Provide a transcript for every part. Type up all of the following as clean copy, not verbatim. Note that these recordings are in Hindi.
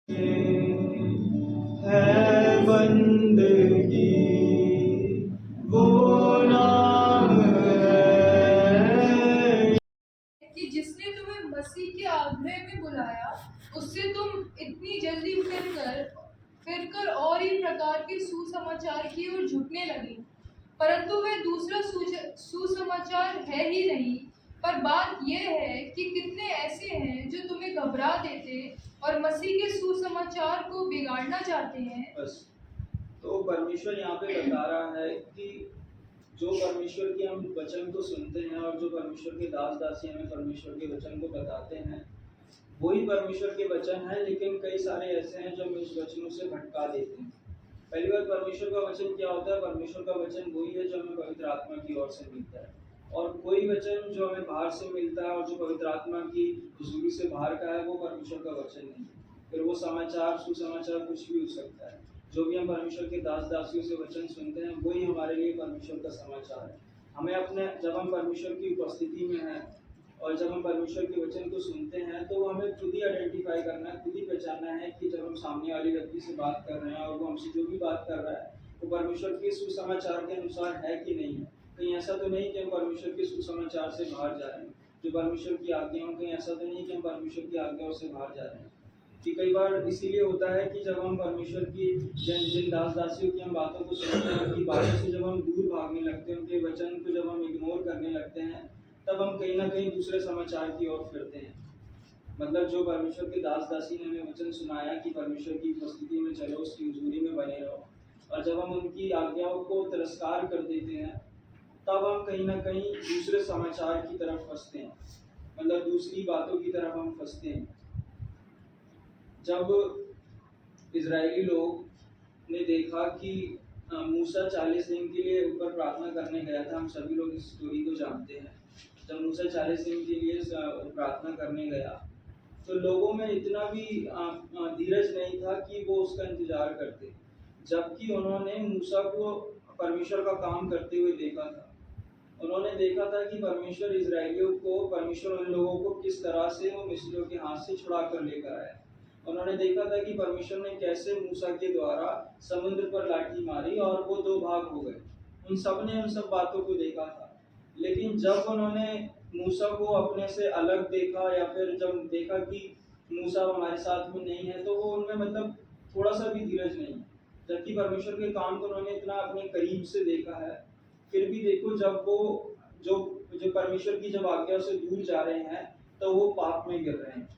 है बंदगी वो नाम है कि जिसने तुम्हें मसीह के आग्रह में बुलाया, उससे तुम इतनी जल्दी फिरकर और ही प्रकार के सुसमाचार की ओर झुकने लगे। परंतु वह दूसरा सुसमाचार है ही नहीं। पर बात यह है कि कितने ऐसे हैं जो तुम्हें घबरा देते और मसीह के सुसमाचार को बिगाड़ना चाहते हैं। बस। तो परमेश्वर यहाँ पे बता रहा है कि जो परमेश्वर के हम वचन को सुनते हैं और जो परमेश्वर के दास दासी हमें परमेश्वर के वचन को बताते हैं, वही परमेश्वर के वचन है, लेकिन कई सारे ऐसे हैं जो हमें उस वचनों से भटका देते हैं। पहली बार परमेश्वर का वचन क्या होता है? परमेश्वर का वचन वही है जो हमें पवित्र आत्मा की ओर से मिलता है, और कोई वचन जो हमें बाहर से मिलता है और जो पवित्र आत्मा की हुजूरी से बाहर का है, वो परमेश्वर का वचन नहीं है। फिर वो समाचार सुसमाचार कुछ भी हो सकता है। जो भी हम परमेश्वर के दास दासियों से वचन सुनते हैं, वही हमारे लिए परमेश्वर का समाचार है। हमें अपने जब हम परमेश्वर की उपस्थिति में हैं और जब हम परमेश्वर के वचन को सुनते हैं, तो हमें खुद ही आइडेंटिफाई करना है, खुद ही पहचानना है कि जब हम सामने वाली व्यक्ति से बात कर रहे हैं और वो हमसे जो भी बात कर रहा है, वो परमेश्वर के सुसमाचार के अनुसार है कि नहीं है। कहीं ऐसा तो नहीं कि हम परमेश्वर के सुसमाचार से बाहर जा रहे हैं, जो परमेश्वर की आज्ञाओं, कहीं ऐसा तो नहीं कि हम परमेश्वर की आज्ञाओं से बाहर जा रहे हैं। कि कई बार इसीलिए होता है कि जब हम परमेश्वर की जिन दास दासियों की हम बातों को सुनते हैं, उनकी बातों से जब हम दूर भागने लगते हैं, उनके वचन को जब हम इग्नोर करने लगते हैं, तब हम कहीं ना कहीं दूसरे समाचार की ओर फिरते हैं। मतलब जो परमेश्वर के दास दासी ने हमें वचन सुनाया कि परमेश्वर की उपस्थिति में चलो, उसकी हुजूरी में बने रहो, और जब हम उनकी आज्ञाओं को तिरस्कार कर देते हैं, तब हम कहीं ना कहीं दूसरे समाचार की तरफ फंसते हैं, मतलब दूसरी बातों की तरफ हम फंसते हैं। जब इजरायली लोग ने देखा कि मूसा 40 दिन के लिए ऊपर प्रार्थना करने गया था, हम सभी लोग इस स्टोरी को जानते हैं। जब मूसा 40 दिन के लिए प्रार्थना करने गया, तो लोगों में इतना भी धीरज नहीं था कि वो उसका इंतजार करते, जबकि उन्होंने मूसा को परमेश्वर का काम करते हुए देखा था। उन्होंने देखा था कि परमेश्वर इजरायलियों को, परमेश्वर उन लोगों को किस तरह से वो मिस्रियों के हाथ से छुड़ा कर लेकर आया। उन्होंने देखा था कि परमेश्वर ने कैसे मूसा के द्वारा समुद्र पर लाठी मारी और वो दो भाग हो गए। उन सब ने उन सब बातों को देखा था, लेकिन जब उन्होंने मूसा को अपने से अलग देखा, या फिर जब देखा कि मूसा हमारे साथ में नहीं है, तो वो उनमें मतलब थोड़ा सा भी धीरज नहीं है। जबकि परमेश्वर के काम को उन्होंने इतना अपने करीब से देखा है, फिर भी देखो जब वो जो जो परमेश्वर की जब आज्ञा से दूर जा रहे हैं, तो वो पाप में गिर रहे हैं।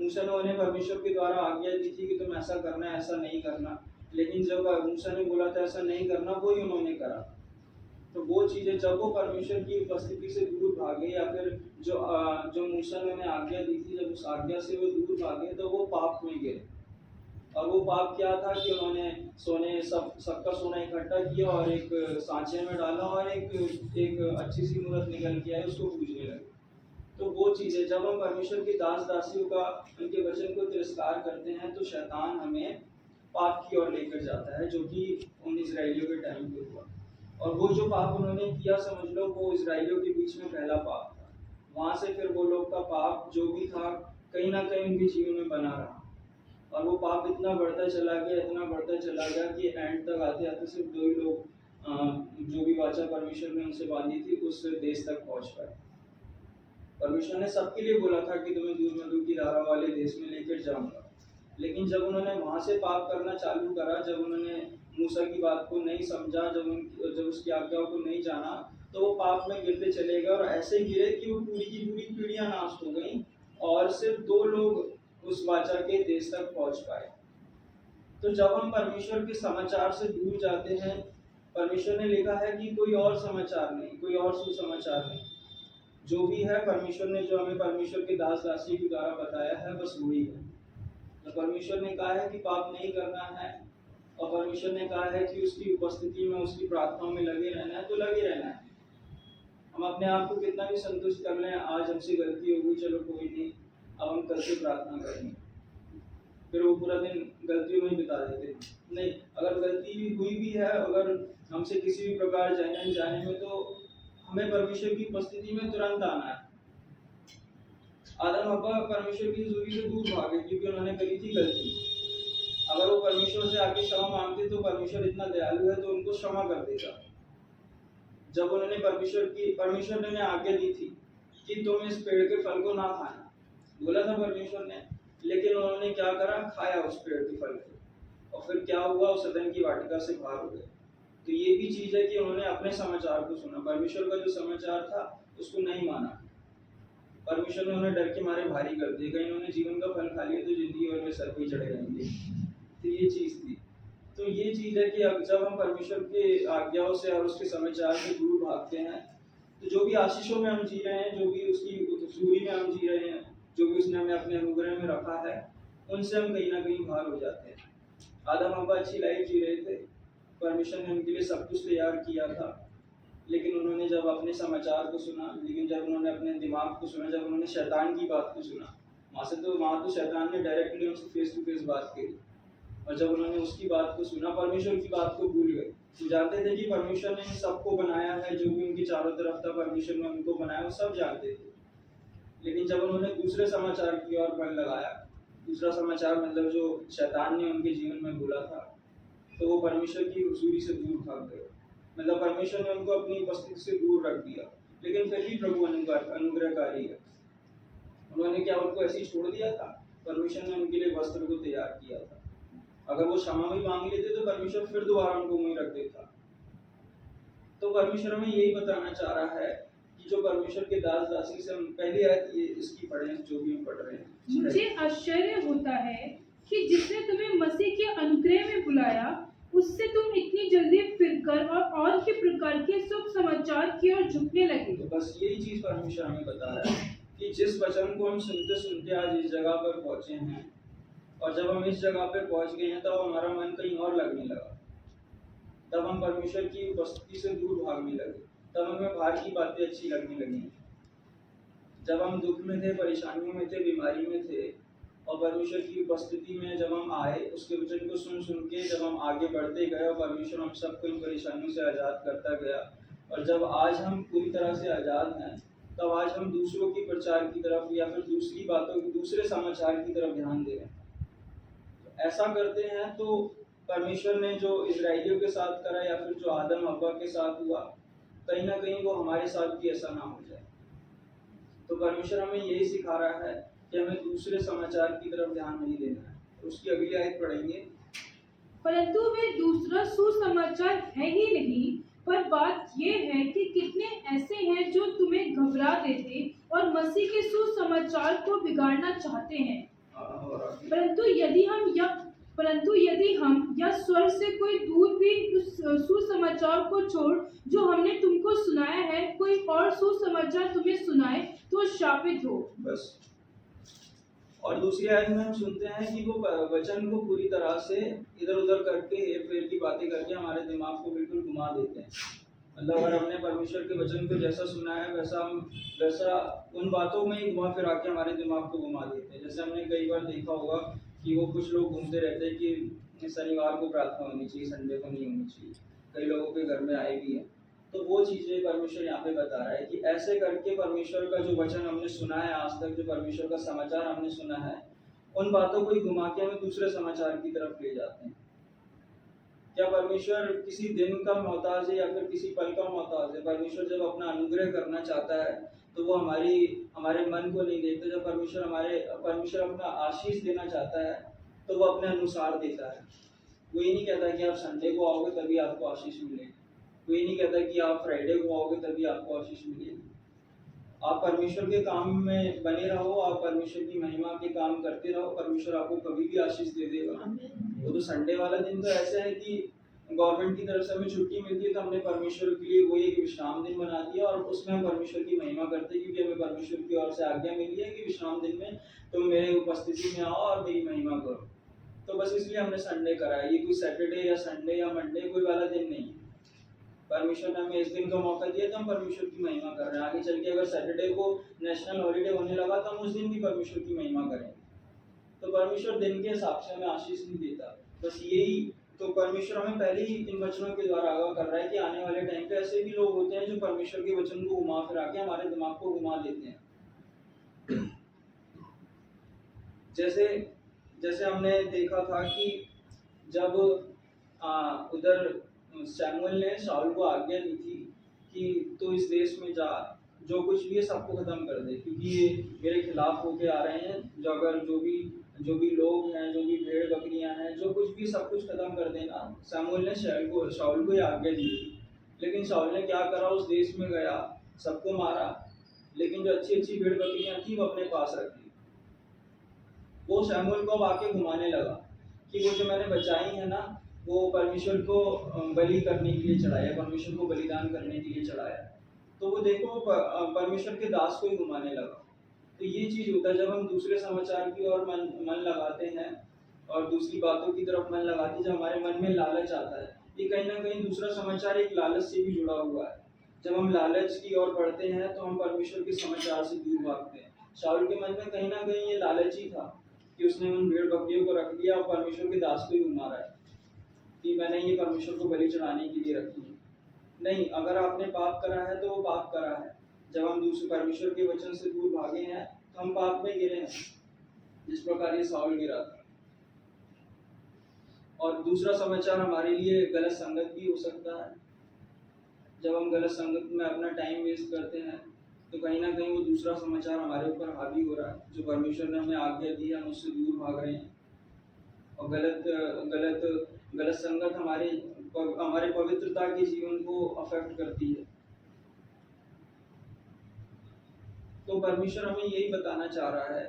मूसा ने उन्हें परमेश्वर के द्वारा आज्ञा दी थी कि तुम ऐसा करना है, ऐसा नहीं करना, लेकिन जब मूसा ने बोला था ऐसा नहीं करना, वो ही उन्होंने करा। तो वो चीजें जब वो परमेश्वर की उपस्थिति से दूर भागे, या फिर जो मूसा ने उन्हें आज्ञा दी थी, जब उस आज्ञा से वो दूर भागे, तो वो पाप में गिरे। और वो पाप क्या था कि उन्होंने सबका सोना इकट्ठा किया और एक सांचे में डाला, और एक अच्छी सी मूर्त निकल के आई, उसको पूजने लगे। तो वो चीज़ें जब हम परमेश्वर की दास दासियों का, उनके वचन को तिरस्कार करते हैं, तो शैतान हमें पाप की ओर लेकर जाता है, जो कि उन इजरायलियों के टाइम पे हुआ। और वो जो पाप उन्होंने किया, समझ लो वो इजरायलियों के बीच में पहला पाप था। वहां से फिर वो लोग का पाप जो भी था, कहीं ना कहीं उनके जीवन में बना रहा, और वो पाप इतना बढ़ता चला गया, इतना बढ़ता चला गया कि एंड तक आते आते सिर्फ दो ही लोग जो भी वाचा परमेश्वर ने उनसे बांधी थी, उस देश तक पहुंच पाए। परमेश्वर ने सबके लिए बोला था कि तुम्हें दूध मधु की धारा वाले देश में लेकर जाऊंगा, लेकिन जब उन्होंने वहां से पाप करना चालू करा, जब उन्होंने मूसा की बात को नहीं समझा, जब उसकी आज्ञाओं को नहीं जाना, तो वो पाप में गिरते चले गए, और ऐसे गिरे कि वो पूरी की पूरी पीढ़ियां नाश हो गई, और सिर्फ दो लोग उस वाचा के देश तक पहुंच पाए। तो जब हम परमेश्वर के समाचार से दूर जाते हैं, परमेश्वर ने लिखा है कि कोई और समाचार नहीं, कोई और सुसमाचार नहीं, जो भी है परमेश्वर ने, जो हमें परमेश्वर के दास दासी के द्वारा बताया है, बस वही है। तो परमेश्वर ने कहा है कि पाप नहीं करना है, और परमेश्वर ने कहा है कि उसकी उपस्थिति में, उसकी प्रार्थनाओं में लगे रहना है, तो लगे रहना है। हम अपने आप को कितना भी संतुष्ट कर लें, आज हमसे गलती हो गई, चलो कोई नहीं, अब हम कल से प्रार्थना करेंगे, फिर वो पूरा दिन गलतियों में बिता देते हैं। नहीं, अगर गलती भी हुई भी है, अगर हमसे किसी भी प्रकार जाने अनजाने में, तो हमें परमेश्वर की उपस्थिति में तुरंत आना है। आदम हव्वा परमेश्वर की हुजूरी से दूर भागे क्योंकि उन्होंने करी थी गलती, परमेश्वर से आके क्षमा मांगते तो परमेश्वर इतना दयालु है तो उनको क्षमा कर देगा। जब उन्होंने परमेश्वर ने आज्ञा दी थी कि तुम इस पेड़ के फल को ना खाना, बोला था परमेश्वर ने, लेकिन उन्होंने क्या करा, खाया उस पेड़ के फल को, और फिर क्या हुआ, उस सदन की वाटिका से बाहर हो गए। तो ये भी चीज है कि उन्होंने अपने समाचार को सुना, परमेश्वर का जो समाचार था उसको नहीं माना। परमेश्वर ने उन्हें डर के मारे भारी कर दिया, कहीं उन्होंने जीवन का फल खा लिया तो जिंदगी भर में सर पे चढ़े रहेंगे। तो ये चीज थी। तो ये चीज है कि अब जब हम परमेश्वर के आज्ञाओं से और उसके समाचार से दूर भागते हैं तो जो भी आशीषों में हम जी रहे हैं, जो भी उसकी हजूरी में हम जी रहे हैं, जो भी उसने हमें अपने अनुग्रह में रखा है, उनसे हम कहीं ना कहीं बाहर हो जाते हैं। आदम हव्वा अच्छी लाइफ जी रहे थे, परमेश्वर ने उनके लिए सब कुछ तैयार किया था, लेकिन उन्होंने जब अपने समाचार को सुना, लेकिन जब उन्होंने अपने दिमाग को सुना, जब उन्होंने शैतान की बात को सुना, वहाँ तो शैतान ने डायरेक्टली उनसे फेस टू फेस बात करी, और जब उन्होंने उसकी बात को सुना, परमेश्वर की बात को भूल गए। वो जानते थे कि परमेश्वर ने सबको बनाया है, जो भी उनके चारों तरफ था परमेश्वर ने उनको बनाया, वो सब जानते थे। लेकिन जब उन्होंने दूसरे समाचार की ओर मन लगाया, दूसरा समाचार मतलब जो शैतान ने उनके जीवन में बोला था, तो वो परमेश्वर की हुजूरी से दूर भाग गए। मतलब परमेश्वर ने उनको अपनी उपस्थिति से दूर रख दिया, लेकिन फिर भी प्रभु अनुग्रहकारी है। उन्होंने क्या उनको ऐसे ही छोड़ दिया था? परमेश्वर ने उनके लिए वस्त्र को तैयार किया था। अगर वो क्षमा भी मांग लेते तो परमेश्वर फिर दोबारा उनको वहीं रख देता। तो परमेश्वर हमें यही बताना चाह रहा है कि जो परमेश्वर के दास दासी से हम पहली आयत ये इसकी पढ़े, जो भी हम पढ़ रहे हैं, मुझे आश्चर्य होता है कि जिसने तुम्हें मसीह के अनुग्रह में बुलाया, उससे तुम इतनी जल्दी फिरकर और के प्रकार के शुभ समाचार की ओर झुकने लगे। तो बस यही चीज परमेश्वर हमें बता रहा है कि जिस वचन को हम सुनते सुनते आज इस जगह पर पहुंचे हैं, और जब हम इस जगह पर पहुंच गए हैं, तब हमारा मन कहीं और लगने लगा, तब हम परमेश्वर की उपस्थिति से दूर भागने लगे, तब हमें बाहर की बातें अच्छी लगने लगी। जब हम दुख में थे, परेशानियों में थे, बीमारी में थे, और परमेश्वर की उपस्थिति में जब हम आए, उसके वचन को सुन सुन के जब हम आगे बढ़ते गए, और परमेश्वर हम सबको इन परेशानियों से आज़ाद करता गया, और जब आज हम पूरी तरह से आज़ाद हैं, तब आज हम दूसरों की प्रचार की तरफ या फिर दूसरी बातों दूसरे समाचार की तरफ ध्यान दे रहे हैं। ऐसा करते हैं तो परमेश्वर ने जो इजराइलियों के साथ करा या फिर जो आदम हव्वा के साथ हुआ, कहीं ना कहीं वो हमारे साथ भी ऐसा ना हो जाए। तो परमेश्वर हमें यही सिखा रहा है कि हमें दूसरे समाचार की तरफ ध्यान नहीं देना है। उसकी अगली आयत पढ़ेंगे। परंतु वे दूसरा सुसमाचार है ही नहीं, पर बात यह है कि कितने ऐसे हैं जो तुम्हें घबरा देते और मसीह के सुसमाचार को बिगाड़ना चाहते हैं। परंतु यदि हम या स्वर्ग से कोई दूत भी उस सुसमाचार को छोड़ जो हमने तुमको सुनाया है, कोई और सुसमाचार तुम्हें सुनाए, तो शापित हो। बस। और दूसरी आयत में हम सुनते हैं कि वो वचन को पूरी तरह से इधर उधर करके हेर फेर की बातें करके हमारे दिमाग को बिल्कुल घुमा देते हैं। मतलब अगर हमने परमेश्वर के वचन को जैसा सुना है वैसा उन बातों में ही घुमा फिरा के हमारे दिमाग को घुमा देते हैं। जैसे हमने कई बार देखा होगा कि वो कुछ लोग घूमते रहते हैं कि शनिवार को प्रार्थना होनी चाहिए, संडे को नहीं होनी चाहिए। कई लोगों के घर में आए भी हैं। तो वो चीज़ें परमेश्वर यहाँ पे बता रहा है कि ऐसे करके परमेश्वर का जो वचन हमने सुना है आज तक, जो परमेश्वर का समाचार हमने सुना है, उन बातों को ही घुमा के हमें दूसरे समाचार की तरफ ले जाते हैं। क्या परमेश्वर किसी दिन का मोहताज है या फिर किसी पल का मोहताज है? परमेश्वर जब अपना अनुग्रह करना चाहता है तो वो हमारे मन को नहीं देखता। जब परमेश्वर अपना आशीष देना चाहता है तो वो अपने अनुसार देता है। वो ये नहीं कहता कि आप संडे को आओगे तभी आपको आशीष मिलेगी, वो ये नहीं कहता कि आप फ्राइडे को आओगे तभी आपको आशीष मिलेगी। आप परमेश्वर के काम में बने रहो, आप परमेश्वर की महिमा के काम करते रहो, परमेश्वर आपको कभी भी आशीष दे देगा। वो तो संडे वाला दिन तो ऐसा है कि गवर्नमेंट की तरफ से हमें छुट्टी मिलती है तो हमने परमेश्वर के लिए वो एक विश्राम दिन बना दिया और उसमें हम परमेश्वर की महिमा करते हैं, क्योंकि हमें परमेश्वर की ओर से आज्ञा मिली है कि विश्राम दिन में तुम मेरे उपस्थिति में आओ और मेरी महिमा करो। तो बस इसलिए हमने संडे करा है। ये कोई सैटरडे या संडे या मंडे कोई वाला दिन नहीं है। परमेश्वर ने हमें इस दिन का मौका दिया तो हम परमेश्वर की महिमा कर रहे हैं। आगे चल के अगर सैटरडे को नेशनल हॉलीडे होने लगा तो हम उस दिन भी परमेश्वर की महिमा करेंगे। तो परमेश्वर दिन के हिसाब से हमें आशीष नहीं देता। बस यही तो परमेश्वर हमें पहले ही इन वचनों के द्वारा आगाह कर रहा है कि आने वाले टाइम पे ऐसे भी लोग होते हैं जो परमेश्वर के वचन को घुमा फिरा के हमारे दिमाग को घुमा देते हैं। जैसे हमने देखा था कि जब उधर शमूएल ने शाऊल को आज्ञा दी थी कि तो इस देश में जा, जो कुछ भी है सबको खत्म कर दे, क्योंकि ये मेरे खिलाफ होके आ रहे हैं। जो भी लोग हैं, जो भी भेड़ बकरियां हैं, जो कुछ भी सब कुछ खत्म कर देना। शमूएल ने शाऊल को ये आज्ञा दी थी। लेकिन शाऊल ने क्या करा, उस देश में गया, सबको मारा, लेकिन जो अच्छी अच्छी भेड़ बकरियां थी वो अपने पास रख ली। वो शमूएल को अब आके घुमाने लगा कि वो जो मैंने बचाई है ना, वो परमेश्वर को बलि करने के लिए चढ़ाया, परमेश्वर को बलिदान करने के लिए चढ़ाया। तो वो देखो परमेश्वर के दास को ही घुमाने लगा। तो ये चीज होता है जब हम दूसरे समाचार की ओर मन लगाते हैं और दूसरी बातों की तरफ मन लगाते हैं, जब हमारे मन में लालच आता है। ये कहीं ना कहीं दूसरा समाचार एक लालच से भी जुड़ा हुआ है। जब हम लालच की ओर बढ़ते हैं तो हम परमेश्वर के समाचार से दूर भागते हैं। शाऊल के मन में कहीं ना कहीं ये लालच ही था कि उसने उन भेड़ बकरियों को रख दिया और परमेश्वर के दास को ही घुमा रहा है कि मैंने ये परमेश्वर को बलि चढ़ाने के लिए रखी है। नहीं, अगर आपने पाप करा है तो वो पाप करा है। जब हम दूसरे परमेश्वर के वचन से दूर भागे हैं तो हम पाप में गिरे हैं, जिस प्रकार ये शाऊल गिरा था। और दूसरा समाचार हमारे लिए गलत संगत भी हो सकता है। जब हम गलत संगत में अपना टाइम वेस्ट करते हैं तो कहीं ना कहीं वो दूसरा समाचार हमारे ऊपर हावी हो रहा है। जो परमेश्वर ने हमें आज्ञा दी है हम उससे दूर भाग रहे हैं। और गलत संगत हमारे पवित्रता के जीवन को अफेक्ट करती है। तो परमेश्वर हमें यही बताना चाह रहा है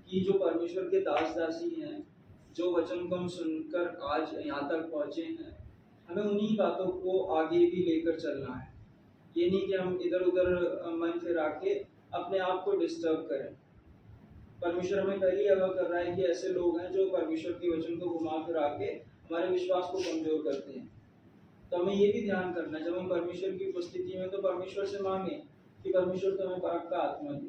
कि जो परमेश्वर के दास दासी हैं, जो वचन को हम सुनकर आज यहाँ तक पहुँचे हैं, हमें उन्हीं बातों को आगे भी लेकर चलना है। ये नहीं कि हम इधर उधर मन फिरा के अपने आप को डिस्टर्ब करें। परमेश्वर हमें पहले अगवा कर रहा है कि ऐसे लोग हैं जो परमेश्वर के वचन को घुमा फिरा के हमारे विश्वास को कमजोर करते हैं। तो हमें ये भी ध्यान करना है, जब हम परमेश्वर की उपस्थिति में तो परमेश्वर से मांगे कि परमेश्वर तो हमें परख का आत्मा दे,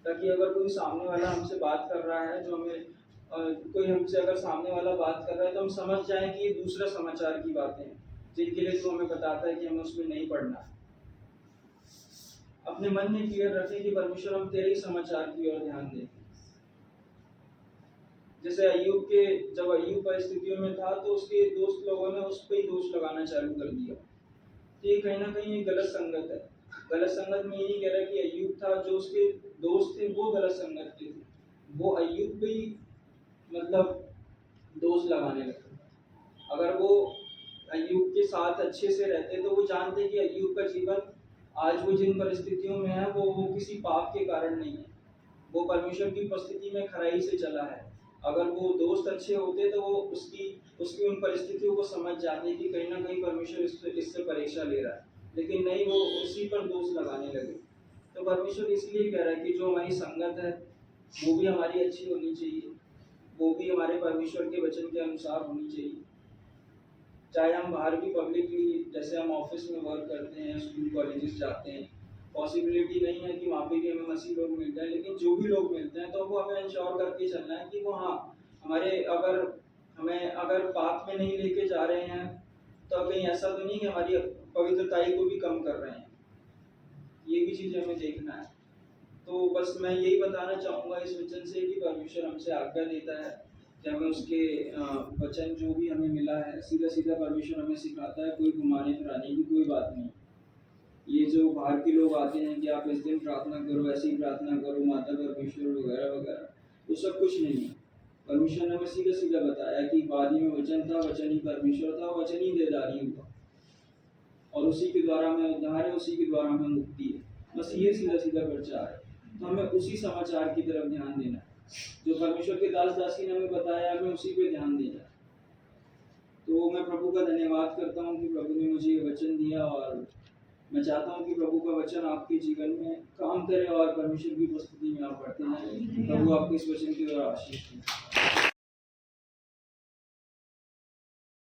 ताकि अगर कोई सामने वाला हमसे बात कर रहा है, जो हमें कोई हमसे अगर सामने वाला बात कर रहा है तो हम समझ जाएं कि ये दूसरा समाचार की बातें हैं, जिनके लिए तो हमें बताता है कि हमें उसमें नहीं पढ़ना। अपने मन में क्लियर रखें कि परमेश्वर हम तेरे ही समाचार की ओर ध्यान दें। जैसे जब अय्यूब परिस्थितियों में था तो उसके दोस्त लोगों ने उस पर ही दोष लगाना चालू कर दिया। तो ये कहीं ना कहीं एक गलत संगत है। गलत संगत में ये नहीं कह रहा कि अय्यूब था, जो उसके दोस्त थे वो गलत संगत के थे, वो अय्यूब पे ही दोष लगाने लगे। अगर वो अय्यूब के साथ अच्छे से रहते तो वो जानते कि अय्यूब का जीवन आज वो जिन परिस्थितियों में है वो किसी पाप के कारण नहीं है, वो परमेश्वर की उपस्थिति में खराई से चला है। अगर वो दोस्त अच्छे होते तो वो उसकी उन परिस्थितियों को समझ जाते कि कहीं ना कहीं परमेश्वर इससे परीक्षा ले रहा है, लेकिन नहीं, वो उसी पर दोष लगाने लगे। तो परमेश्वर इसलिए कह रहा है कि जो हमारी संगत है वो भी हमारी अच्छी होनी चाहिए, वो भी हमारे परमेश्वर के वचन के अनुसार होनी चाहिए। चाहे हम बाहर भी पब्लिकली, जैसे हम ऑफिस में वर्क करते हैं, स्कूल कॉलेजेस जाते हैं, पॉसिबिलिटी नहीं है कि वहाँ पे भी हमें मसीह लोग मिल जाए, लेकिन जो भी लोग मिलते हैं तो वो हमें इंश्योर करके चलना है कि वो अगर पाप में नहीं लेके जा रहे हैं तो कहीं ऐसा तो नहीं कि हमारी पवित्रताई को भी कम कर रहे हैं। ये भी चीज़ हमें देखना है। तो बस मैं यही बताना चाहूँगा इस वचन से कि परमेश्वर हमसे आज्ञा देता है कि हमें उसके वचन जो भी हमें मिला है सीधा सीधा परमेश्वर हमें सिखाता है, कोई घुमाने फिराने की कोई बात नहीं। ये जो बाहर के लोग आते हैं कि आप इस दिन प्रार्थना करो, ऐसी प्रार्थना करो, माता परमेश्वर वगैरह वगैरह, वो सब कुछ नहीं है। परमेश्वर ने हमें सीधा सीधा बताया कि आदि में वचन था, वचन ही परमेश्वर था, वचन ही देदारी हुआ और उसी के द्वारा हमें उद्धार है, उसी के द्वारा हमें मुक्ति है। बस ये सीधा सीधा प्रचार है। तो हमें उसी समाचार की तरफ ध्यान देना है, जो परमेश्वर के दास दासी ने हमें बताया, हमें उसी पे ध्यान देना है। तो मैं प्रभु का धन्यवाद करता हूँ कि प्रभु ने मुझे ये वचन दिया और मैं चाहता हूँ कि प्रभु का वचन आपके जीवन में काम करे और परमेश्वर की उपस्थिति में आप बढ़ते हैं। प्रभु आपको इस वचन की द्वारा आशीष दें।